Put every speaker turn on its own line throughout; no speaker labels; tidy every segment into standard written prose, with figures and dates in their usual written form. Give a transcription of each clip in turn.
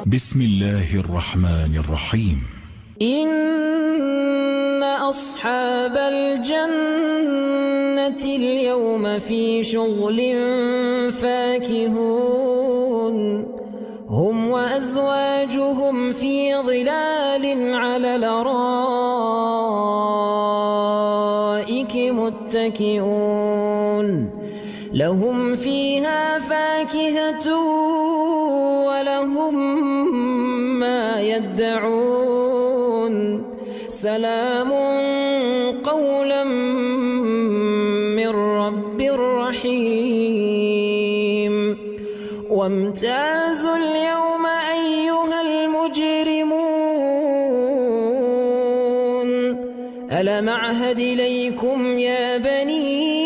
بسم الله الرحمن الرحيم.
إن أصحاب الجنة اليوم في شغل فاكهون هم وأزواجهم في ظلال على الأرائك متكئون لهم فيها فاكهة ولهم ما يدعون سلام قولا من رب رحيم وامتازوا اليوم أيها المجرمون ألم أعهد إليكم يا بني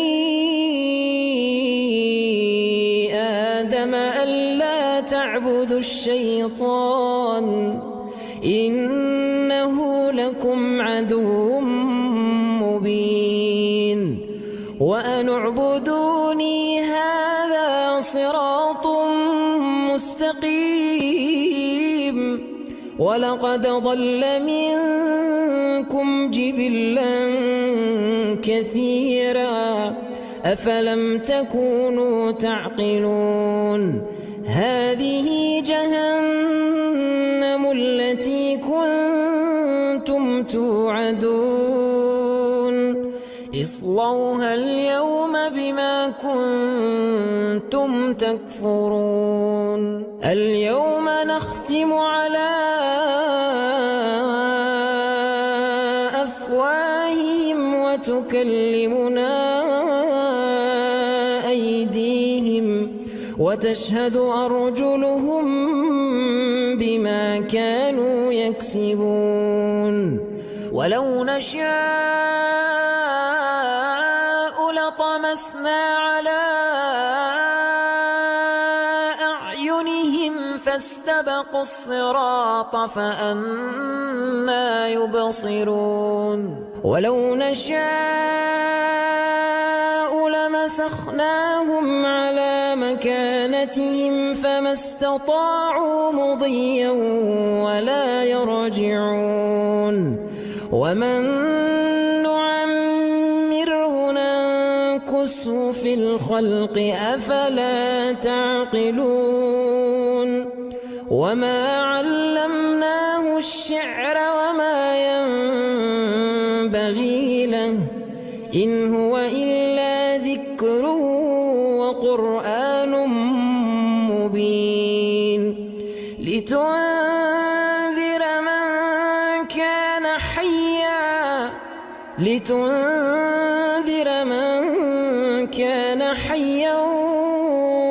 آدم ألا تعبدوا الشيطان إنه لكم عدو مبين وأن اعبدوني هذا صراط مستقيم ولقد ضل منكم جبلا كثيرا أفلم تكونوا تعقلون هذه جهنم التي كنتم توعدون اصلوها اليوم بما كنتم تكفرون اليوم نختم على أفواههم وتكلمنا أيديهم وتشهد أرجلهم بما كانوا يكسبون ولو نشاء لطمسنا على أعينهم فاستبقوا الصراط فأنى يبصرون ولو نشاء لمسخناهم على مكانتهم فما استطاعوا مضيا ولا يرجعون ومن نعمره ننكسه في الخلق أفلا تعقلون وما علمناه الشعر وما ينبغي له إن هو إلا ذكر وقرآن مبين لتنذر من كان حيا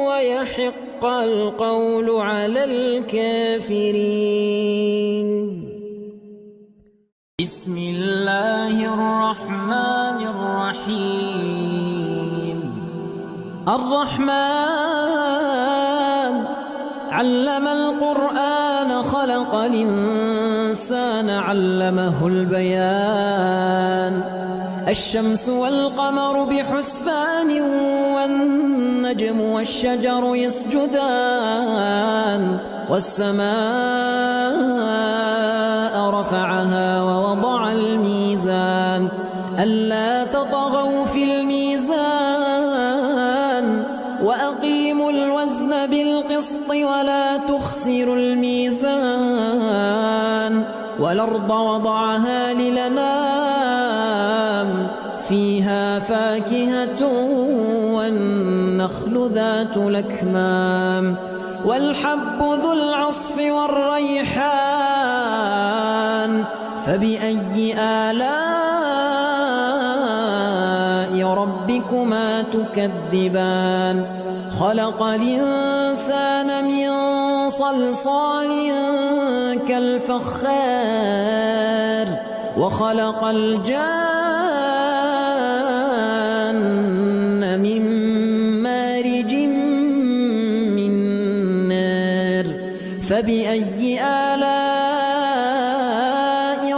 ويحق القول على الكافرين بسم الله الرحمن الرحيم الرحمن علم القرآن خلق الإنسان علمه البيان الشمس والقمر بحسبان والنجم والشجر يسجدان والسماء رفعها ووضع الميزان ألا تطغوا في الميزان وأقيموا الوزن بالقسط ولا تخسروا الميزان والأرض وضعها للأنام فيها فاكهة والنخل ذات الأكمام والحب ذو العصف والريحان فبأي آلاء ربكما تكذبان خلق الإنسان من صلصال كالفخار وخلق الجان من مارج من نار فبأي آلاء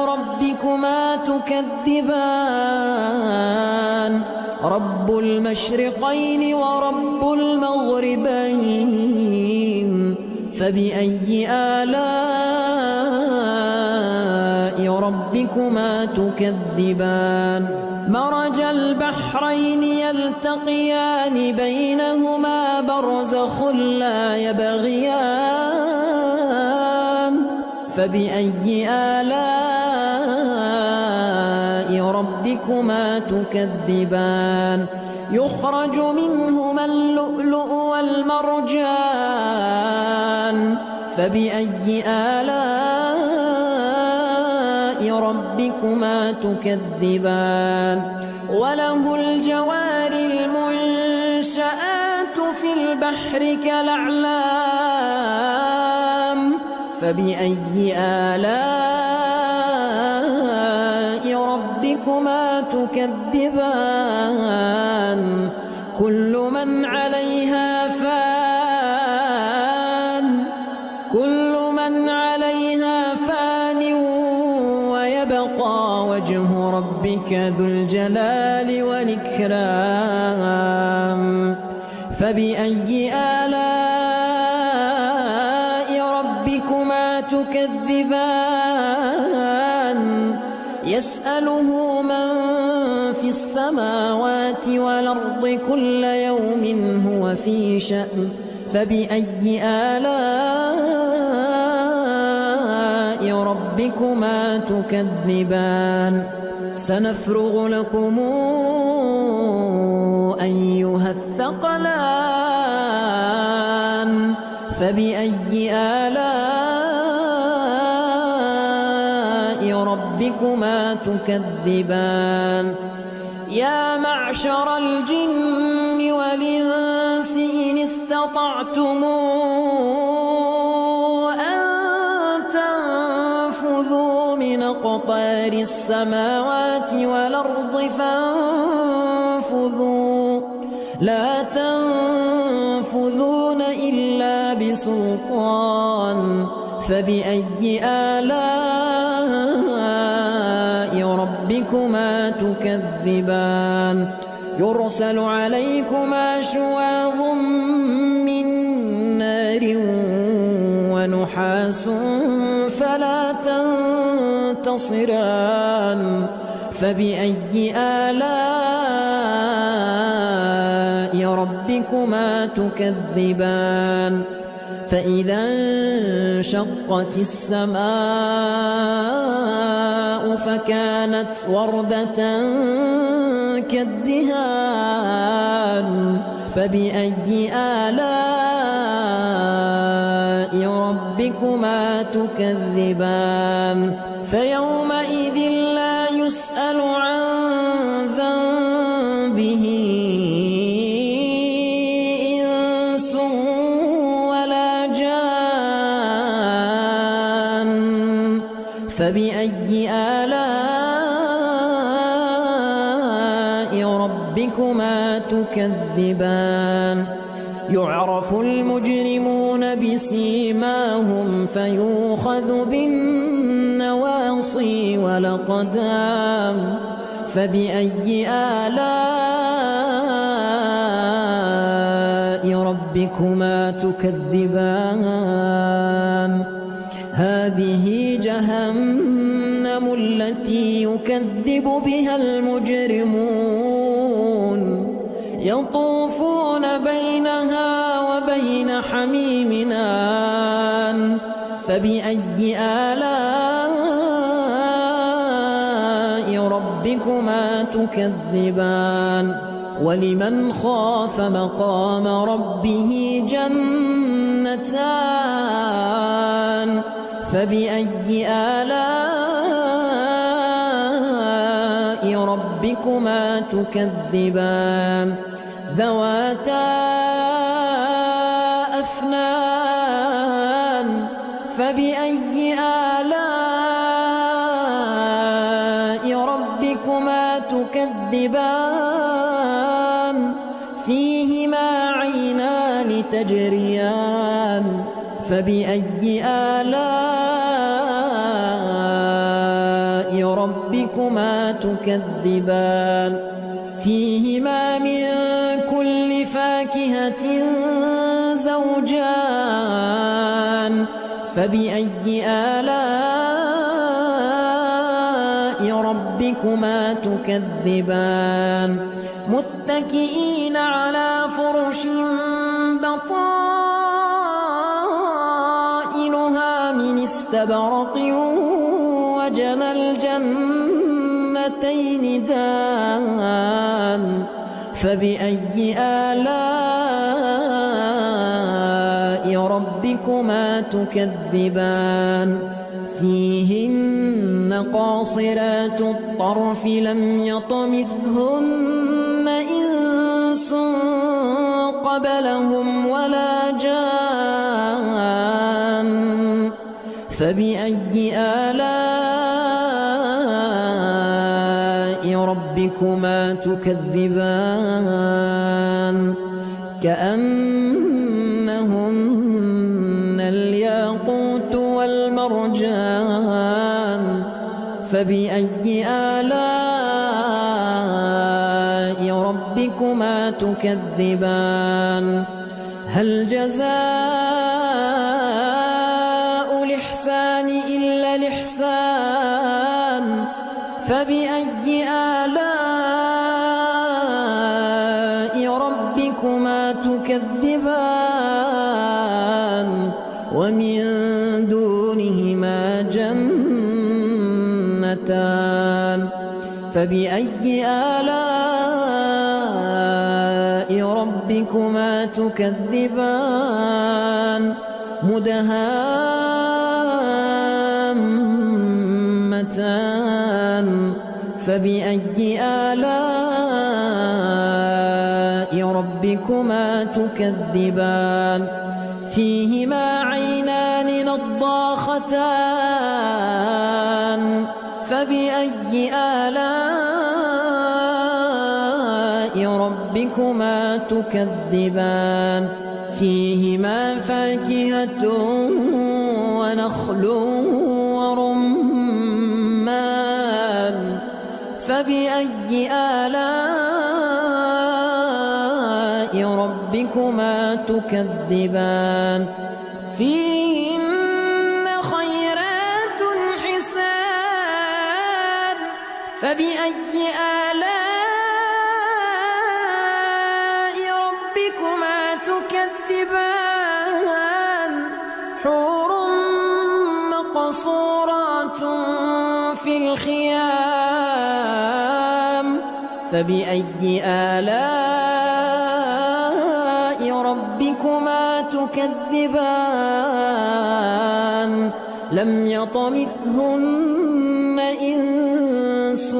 ربكما تكذبان رب المشرقين ورب المغربين فبأي آلاء ربكما تكذبان مرج البحرين يلتقيان بينهما برزخ لا يبغيان فبأي آلاء ربكما تكذبان يخرج منهما اللؤلؤ والمرجان فبأي آلاء ربكما تكذبان وله الجوار المنشآت في البحر كالأعلام فبأي آلاء ربكما تكذبان كل من عليها فان ويبقى وجه ربك ذو الجلال والإكرام فبأي آلاء ربكما تكذبان يسأله من في السماوات والأرض كل يوم هو في شأن فبأي آلاء ربكما تكذبان سنفرغ لكم أيها الثقلان فبأي آلاء ربكما تكذبان يا معشر الجن والإنس إن استطعتم أن تنفذوا من أقطار السماوات والأرض فانفذوا لا تنفذون إلا بسلطان فبأي آلاء ربكما تكذبان يرسل عليكما شواظ من نار ونحاس فلا تنتصران فبأي آلاء ربكما تكذبان فإذا انشقت السماء فكانت وردة كالدهان فبأي آلاء ربكما تكذبان فيومئذ لا يسأل عن ذنبه إنس ولا جان فبأي آلاء ربكما تكذبان يعرف المجرمون بسيماهم فيؤخذ بالنواصي والأقدام فبأي آلاء ربكما تكذبان هذه جهنم التي يكذب بها المجرمون يطوفون بينها وبين حميم آن فبأي آلاء ربكما تكذبان ولمن خاف مقام ربه جنتان فبأي آلاء ربكما تكذبان ذواتا أفنان فبأي آلاء ربكما تكذبان فيهما عينان تجريان فبأي آلاء ربكما تكذبان فيهما من كل فاكهة زوجان فبأي آلاء ربكما تكذبان متكئين على فرش بطائنها من استبرق وجنى الجنتين دان فبأي آلاء ربكما تكذبان فيهن قاصرات الطرف لم يطمثهن إنس قبلهم ولا جان فبأي آلاء ربكما تكذبان كأنهن الياقوت والمرجان فبأي آلاء ربكما تكذبان هل جزاء الإحسان إلا الإحسان فبأي آلاء ربكما تكذبان ومن دونهما جنتان فبأي آلاء ربكما تكذبان مدهامتان فبأي آلاء ربكما تكذبان فيهما عينان نضاختان فبأي آلاء ربكما تكذبان فيهما فاكهة ونخل ورمان فبأي آلاء ربكما تكذبان فيهن خيرات حسان فبأي آلاء ربكما تكذبان حور مقصورات في الخيام فبأي آلاء ربكما تكذبان لم يطمثهن إنس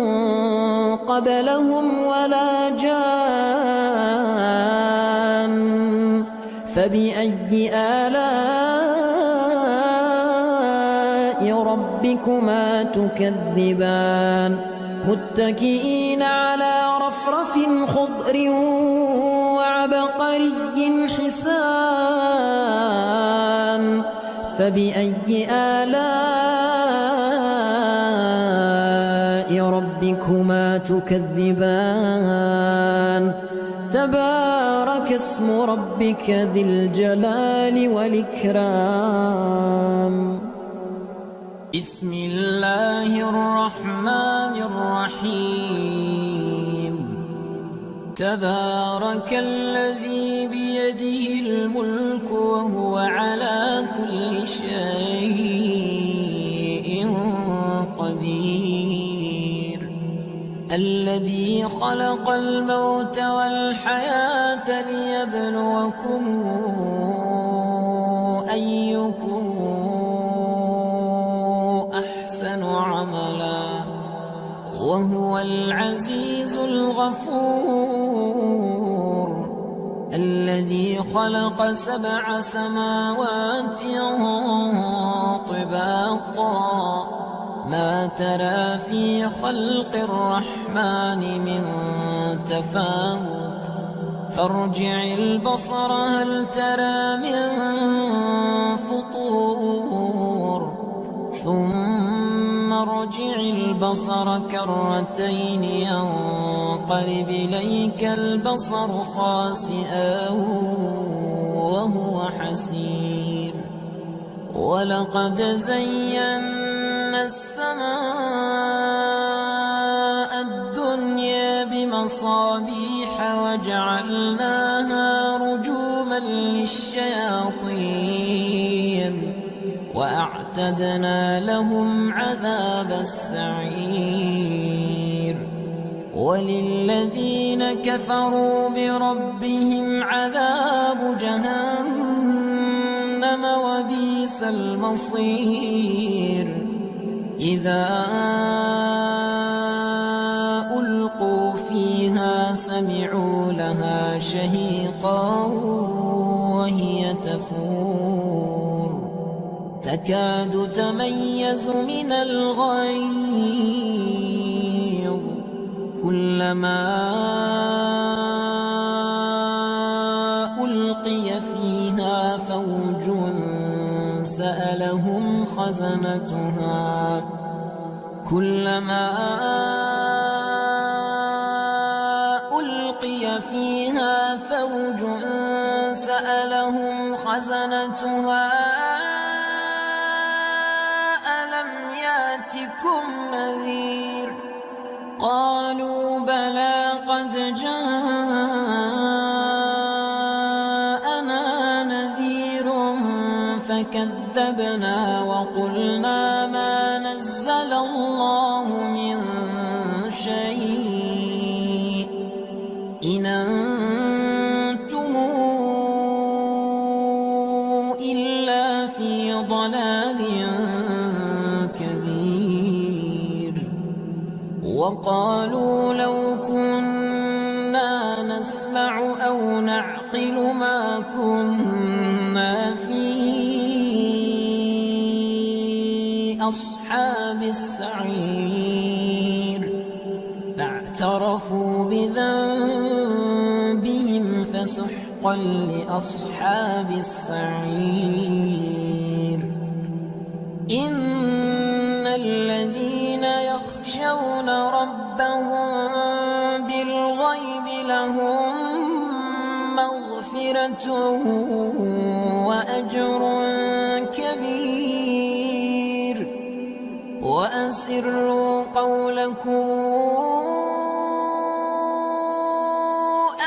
قبلهم ولا جان فبأي آلاء ربكما تكذبان متكئين على رفرف خضر وعبقري حسان فبأي آلاء ربكما تكذبان تبارك اسم ربك ذي الجلال والإكرام
بسم الله الرحمن الرحيم تبارك الذي بيده الملك وهو على كل شيء قدير الذي خلق الموت والحياة ليبلوكم أيكم أحسن عملا وهو العزيز الغفور الذي خلق 7 سماوات طباقا ما ترى في خلق الرحمن من تفاوت فارجع البصر هل ترى من فطور ثم ارجع البصر كرتين ينقلب إليك البصر خاسئا وهو حسير ولقد زينا السماء الدنيا بمصابيح وجعلناها رجوما للشياطين وأعتدنا لهم عذاب السعير وللذين كفروا بربهم عذاب جهنم وبئس المصير إذا ألقوا فيها سمعوا لها شهيقا وهي تفور تكاد تميز من الغيظ كلما ألقي فيها فوج سألهم خزنتها كلما ألقي فيها فوج سألهم خزنتها ألم ياتكم نذير قالوا بلى قد جاءنا نذير فكذبنا وقلنا ما نزل الله من شيء إن أنتم إلا في ضلال كبير وقالوا لو كنا نسمع أو نعقل ما كنا في أصحاب السعير فاعترفوا بذنبهم فسحقا لأصحاب السعير إن الذين يخشون ربهم بالغيب لهم مغفرة وأجر كبير وأسروا قولكم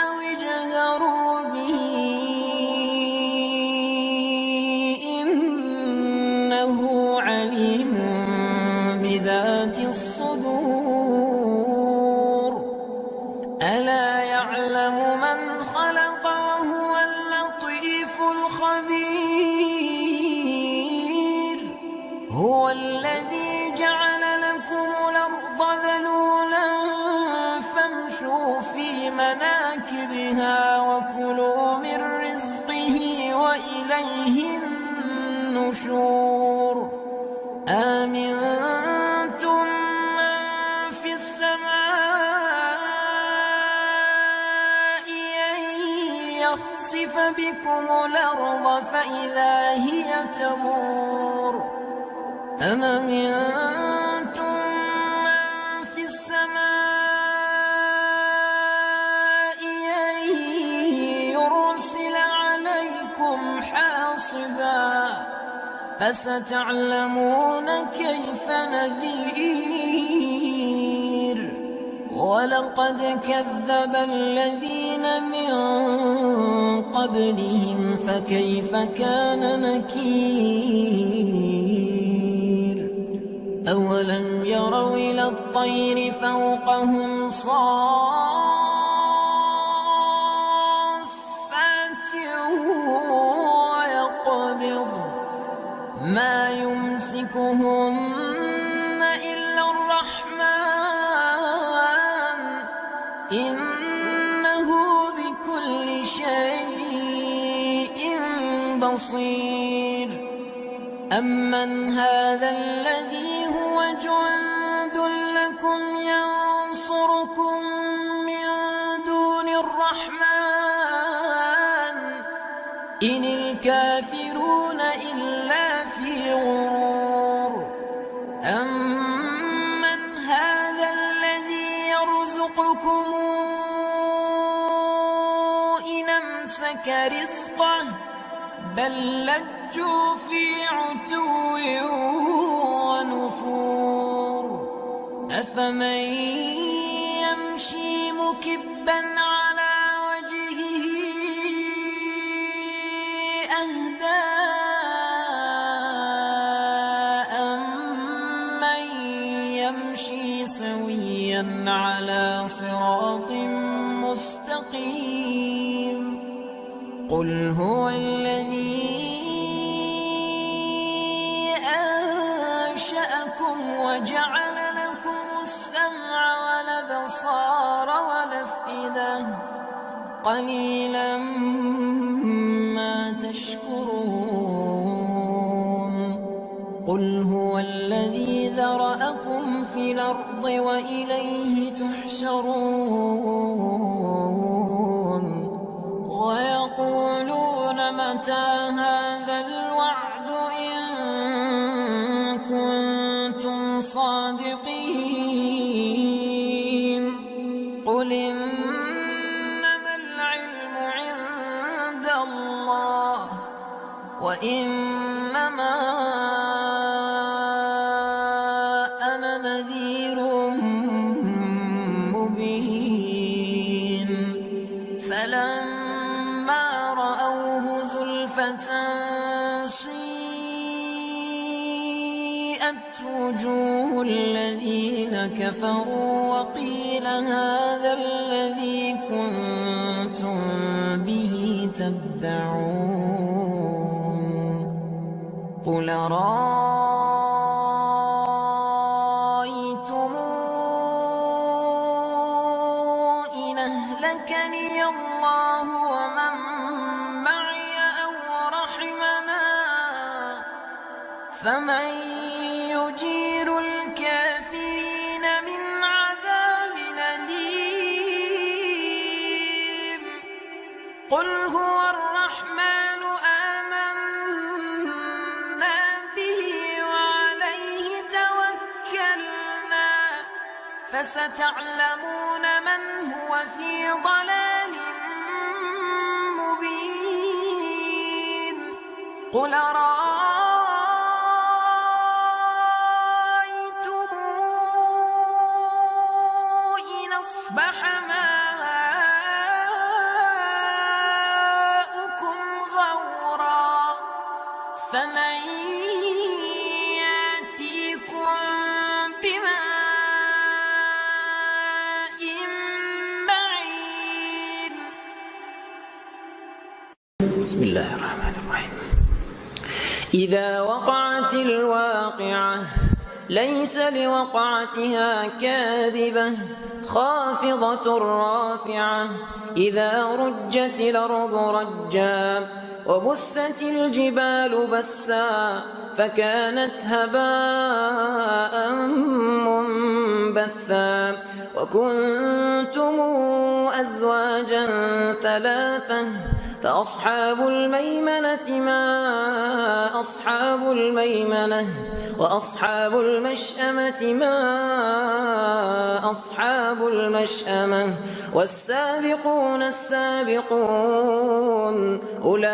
أو اجهروا به إنه عليم بذات الصدور ألا يعلم من خلق وهو اللطيف الخبير هو الذي جعل لكم الأرض ذلولا فامشوا في مناكبها وكلوا من رزقه وإليه النشور آمنتم من في السماء أن يخسف بكم الأرض فإذا هي تمور أم أمنتم من في السماء أن يرسل عليكم حاصبا فستعلمون كيف نذير ولقد كذب الذين من قبلهم فكيف كان نكير أولم يروا إلى الطير فوقهم صافات ويقبض ما يمسكهن إلا الرحمن إنه بكل شيء بصير أمن هذا الذي هو جند لكم ينصركم من دون الرحمن إن الكافرون إلا في غرور أمن هذا الذي يرزقكم إن أمسك رزقه بل لجوا في عتو ونفور أفمن يمشي مكبا على وجهه أهدى أمن يمشي سويا على صراط مستقيم قل هو الذي أنشأكم وجعل لكم السمع والأبصار والأفئدة قليلا ما تشكرون قل هو الذي ذرأكم في الأرض وإليه تحشرون ويقولون متى هذا الوعد إن كنتم صادقين قل إنما العلم عند الله وإنما أنا نذير مبين فلما رأوه زلفة سيئت وجوه الذين كفروا وقيل هذا الذي كنتم به تدعون قل رأيتم إن أهلكني الله ومن معي أو رحمنا فمن يجير الكافرين من عذاب أليم قل هو الرحمن آمنا به وعليه توكلنا فستعلمون من هو في ضلال مبين قل أرأيتم إن أصبح ماؤكم غورا فمن يأتيكم بماء معين
بسم الله الرحمن الرحيم إذا وقعت الواقعة ليس لوقعتها كاذبة خافضة رافعة إذا رجت الأرض رجا وبست الجبال بسا فكانت هباء منبثا وكنتم أزواجا ثلاثة فأصحاب الميمنة ما أصحاب الميمنة وأصحاب المشأمة ما أصحاب المشأمة والسابقون السابقون أولئك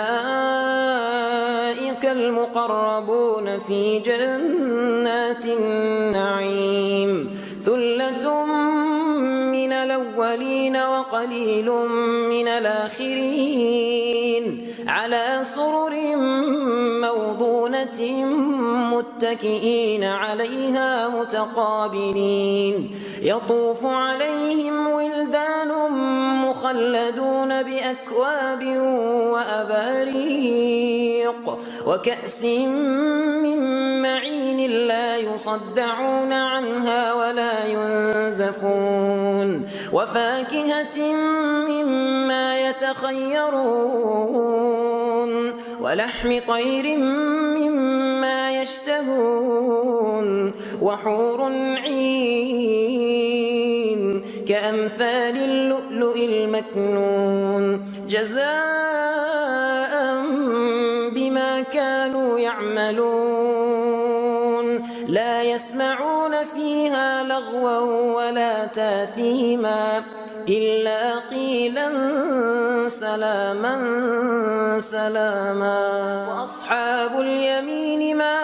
المقربون في جنات النعيم ثلة من الأولين وقليل من الآخرين على سرر موضونة متكئين عليها متقابلين يطوف عليهم ولدان مخلدون بأكواب وأباريق وكأس من معين لا يصدعون عنها ولا ينزفون وفاكهة مما يتخيرون ولحم طير مما يشتهون وحور عين كأمثال اللؤلؤ المكنون جزاء بما كانوا يعملون لا يسمعون فيها لغوا ولا تاثيما إلا قيلا سلاما سلاما. وأصحاب اليمين ما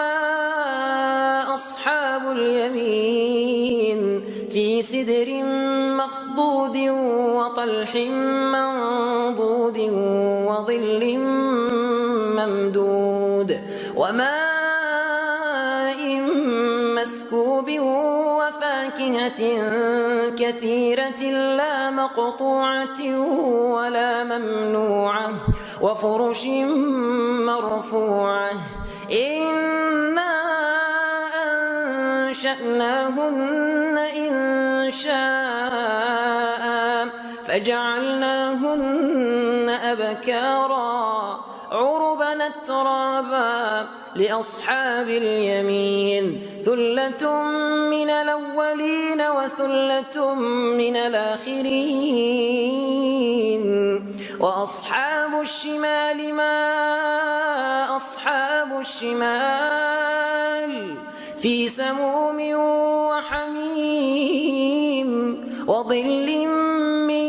أصحاب اليمين في سدر مخضود وطلح منضود وظل ممدود وماء مسكوب وفاكهة كثيرة لا مقطوعة ولا ممنوعة وفرش مرفوعة. إنا أنشأناهن إنشاء فجعلناهن أبكارا عربا أترابا لأصحاب اليمين ثلة من الأولين وثلة من الآخرين. وأصحاب الشمال ما أصحاب الشمال في سموم وحميم وظل من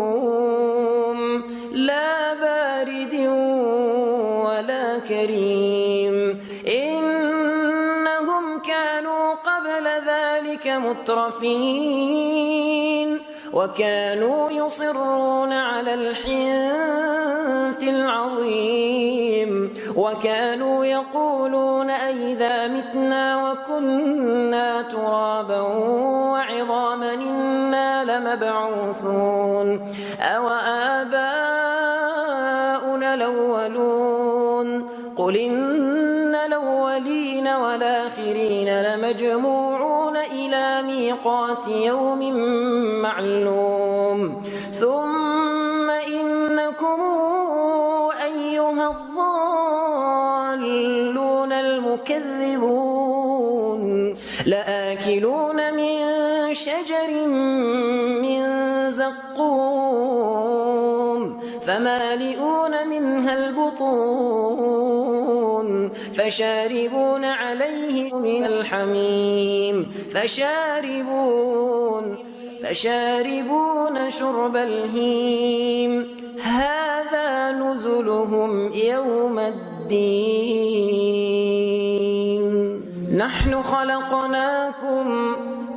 يحموم لا بارد ولا كريم. إنهم كانوا قبل ذلك مترفين وكانوا يصرون على الحنث العظيم وكانوا يقولون أئذا متنا وكنا ترابا وعظاما إنا لمبعوثون أو آباؤنا الأولون. قل إن الأولين والآخرين لمجموعون إلى ميقات يوم معلوم. ثم إنكم أيها الضالون المكذبون لآكلون من شجر من زقوم فمالئون منها البطون فشاربون عليه من الحميم فشاربون شرب الهيم. هذا نزلهم يوم الدين.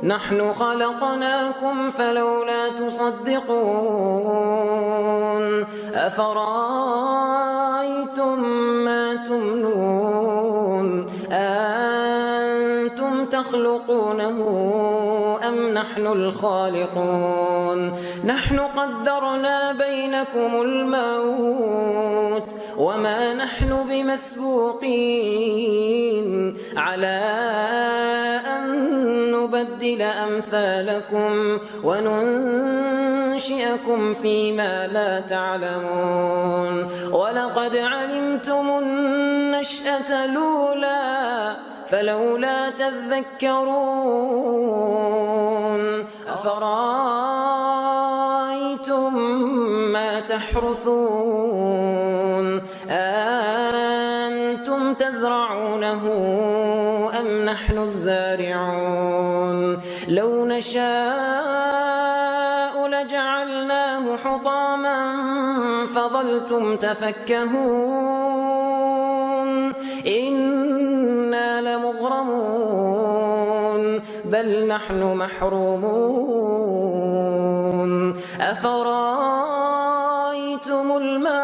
نحن خلقناكم فلولا تصدقون. أفرأيتم ما تمنون أنتم تخلقونه أم نحن الخالقون. نحن قدرنا بينكم الموت وما نحن بمسبوقين على أن نبدل أمثالكم وننشئكم فيما لا تعلمون. ولقد علمتم النشأة الأولى فلولا تذكرون. أفرأيتم ما تحرثون أنتم تزرعونه أم نحن الزارعون. لو نشاء لجعلناه حطاما فظلتم تفكهون. إنا لمغرمون بل نحن محرومون. أفرأيتم الماء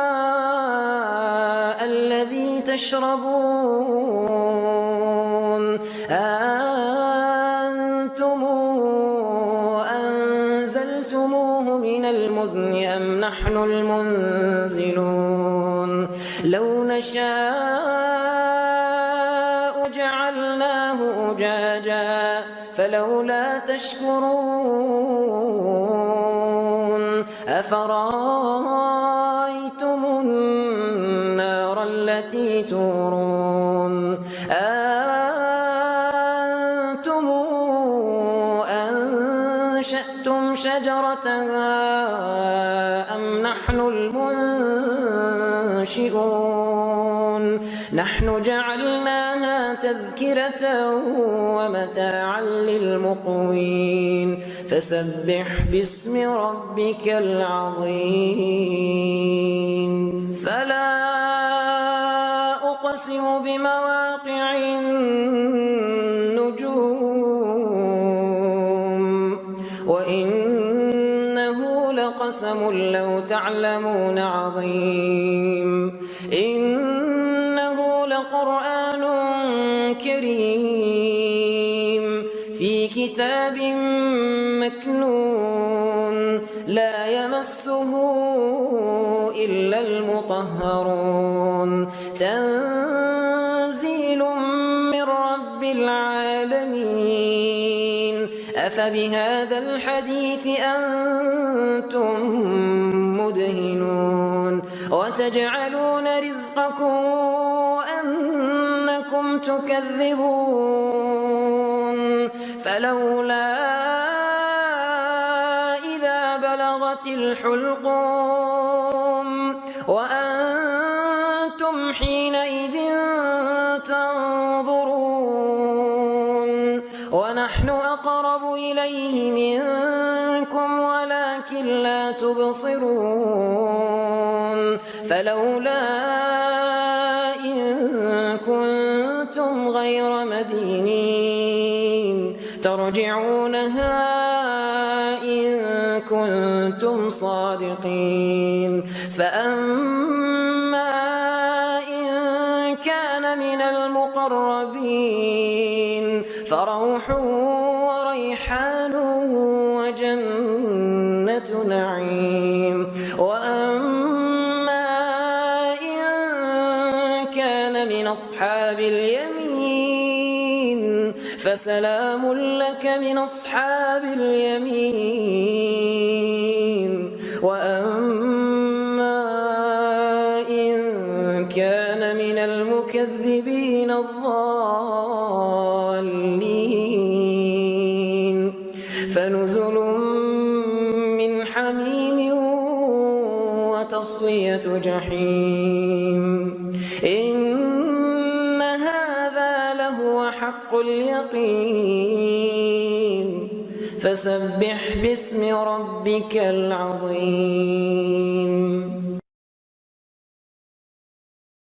الذي تشربون أنتم أنزلتموه من المزن أم نحن المنزلون. لو نشاء جعلناه أجاجا فلولا تشكرون. أفرأيتم النار التي تورون أنتم أنشأتم شجرتها أم نحن المنشئون. نحن جعلناها تذكرة ومتاعا للمقوين فسبح باسم ربك العظيم فلا أقسم بمواقع النجوم وإنه لقسم لو تعلمون عظيم إنه لقرآن كريم في كتاب مكنون لا يمسه إلا المطهرون تنزيل من رب العالمين أفبهذا الحديث أنتم مدهنون وتجعلون رزقكم أنكم تكذبون فلولا إذا بلغت الحلقوم وأنتم حينئذ تنظرون ونحن أقرب إليه منكم ولكن لا تبصرون فلولا إن كنتم غير مدينين ترجعونها إن كنتم صادقين فأما إن كان من المقربين فروح وريحان وجنة نعيم وأما إن كان من أصحاب اليمين فسلام لك من أصحاب اليمين وأما إن كان من المكذبين الضالين فنزل من حميم وتصلية جحيم إن هذا لهو حق اليقين فسبح باسم ربك العظيم